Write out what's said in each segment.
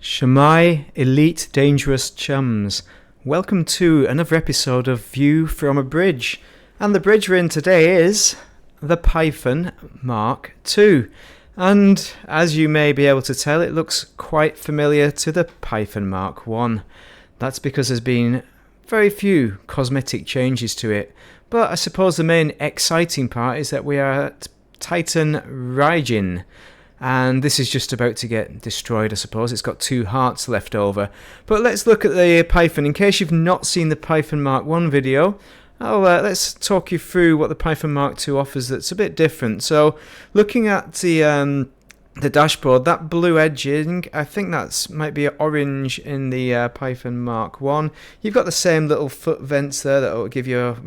Shamai Elite Dangerous Chums. Welcome to another episode of View from a Bridge. And the bridge we're in today is the Python Mark II. And as you may be able to tell, it looks quite familiar to the Python Mark I. That's because there's been very few cosmetic changes to it. But I suppose the main exciting part is that we are at Titan Raijin. And this is just about to get destroyed, I suppose. It's got 2 hearts left over. But let's look at the Python. In case you've not seen the Python Mark I video, let's talk you through what the Python Mark II offers that's a bit different. So, looking at the dashboard, that blue edging, I think that might be orange in the Python Mark I. You've got the same little foot vents there that will give your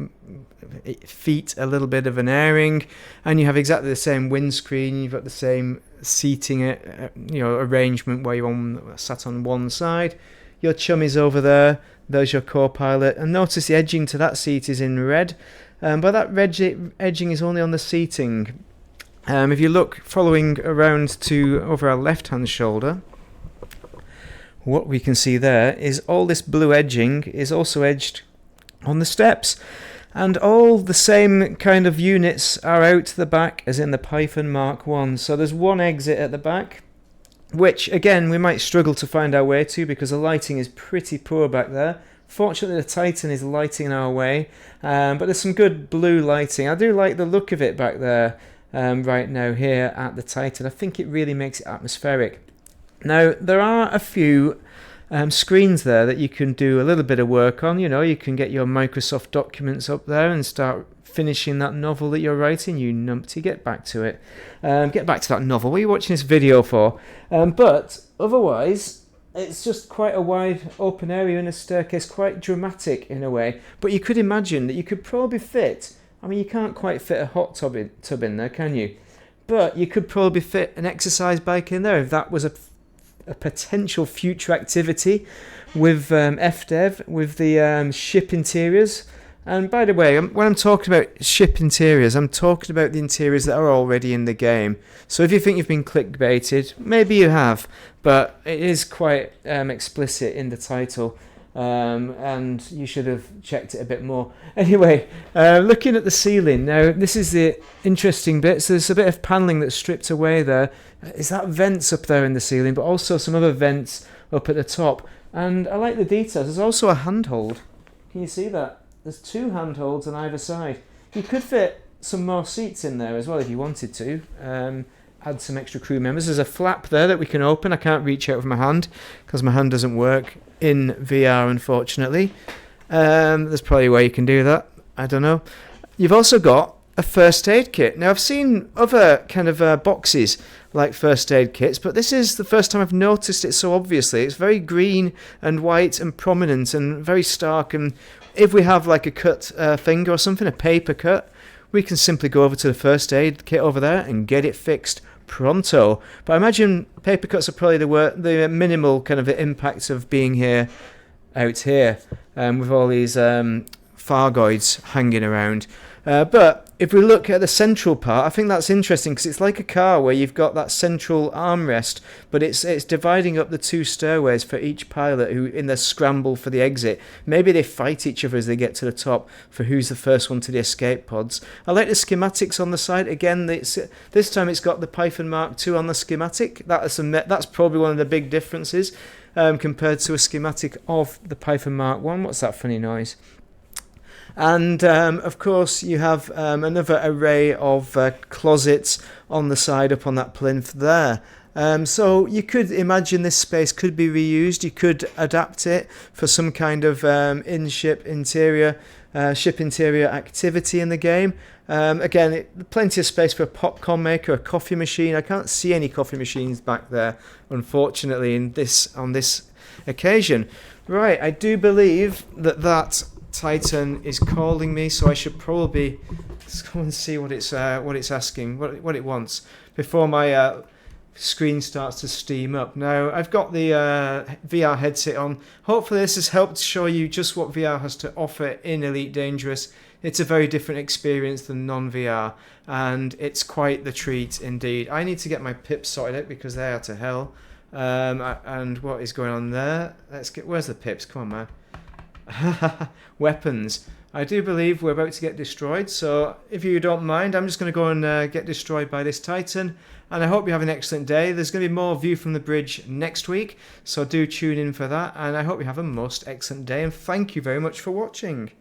feet a little bit of an airing, and you have exactly the same windscreen. You've got the same seating arrangement where you're sat on one side. Your chum is over there. There's your co-pilot, and notice the edging to that seat is in red, but that red edging is only on the seating. If you look following around to over our left hand shoulder, what we can see there is all this blue edging is also edged on the steps. And all the same kind of units are out the back as in the Python Mark I. So there's one exit at the back, which again we might struggle to find our way to because the lighting is pretty poor back there. Fortunately the Titan is lighting our way, but there's some good blue lighting. I do like the look of it back there right now here at the Titan. I think it really makes it atmospheric. Now there are a few screens there that you can do a little bit of work on. You can get your Microsoft documents up there and start finishing that novel that you're writing. You numpty, get back to it. Get back to that novel. What are you watching this video for? But otherwise, it's just quite a wide open area and a staircase, quite dramatic in a way. But you could imagine that you could probably fit, you can't quite fit a hot tub in there, can you? But you could probably fit an exercise bike in there if that was a potential future activity with FDev, with the ship interiors. And by the way, when I'm talking about ship interiors, I'm talking about the interiors that are already in the game. So if you think you've been clickbaited, maybe you have, but it is quite explicit in the title, and you should have checked it a bit more. Anyway, looking at the ceiling, now this is the interesting bit. So there's a bit of panelling that's stripped away there. Is that vents up there in the ceiling, but also some other vents up at the top. And I like the details. There's also a handhold. Can you see that? There's 2 handholds on either side. You could fit some more seats in there as well if you wanted to. Add some extra crew members. There's a flap there that we can open. I can't reach out with my hand because my hand doesn't work in VR, unfortunately. There's probably a way you can do that. I don't know. You've also got a first aid kit. Now, I've seen other kind of boxes like first aid kits, but this is the first time I've noticed it so obviously. It's very green and white and prominent and very stark, and if we have like a cut finger or something, a paper cut, we can simply go over to the first aid kit over there and get it fixed pronto. But I imagine paper cuts are probably the minimal kind of impact of being out here with all these Fargoids hanging around. But if we look at the central part, I think that's interesting because it's like a car where you've got that central armrest, but it's dividing up the 2 stairways for each pilot who in their scramble for the exit. Maybe they fight each other as they get to the top for who's the first one to the escape pods. I like the schematics on the side. Again, this time it's got the Python Mark II on the schematic. That's probably one of the big differences compared to a schematic of the Python Mark I. What's that funny noise? And of course you have another array of closets on the side up on that plinth there. So you could imagine this space could be reused. You could adapt it for some kind of ship interior activity in the game. Again, plenty of space for a popcorn maker, a coffee machine. I can't see any coffee machines back there, unfortunately, on this occasion. Right, I do believe that Titan is calling me, so I should probably just go and see what it's asking, what it wants before my screen starts to steam up. Now I've got the VR headset on. Hopefully this has helped show you just what VR has to offer in Elite Dangerous. It's a very different experience than non-VR, and it's quite the treat indeed. I need to get my pips sorted out because they are to hell. And what is going on there? Where's the pips? Come on, man. Weapons. I do believe we're about to get destroyed, so if you don't mind, I'm just going to go and get destroyed by this Titan, and I hope you have an excellent day. There's going to be more View from the Bridge next week, so do tune in for that, and I hope you have a most excellent day, and thank you very much for watching.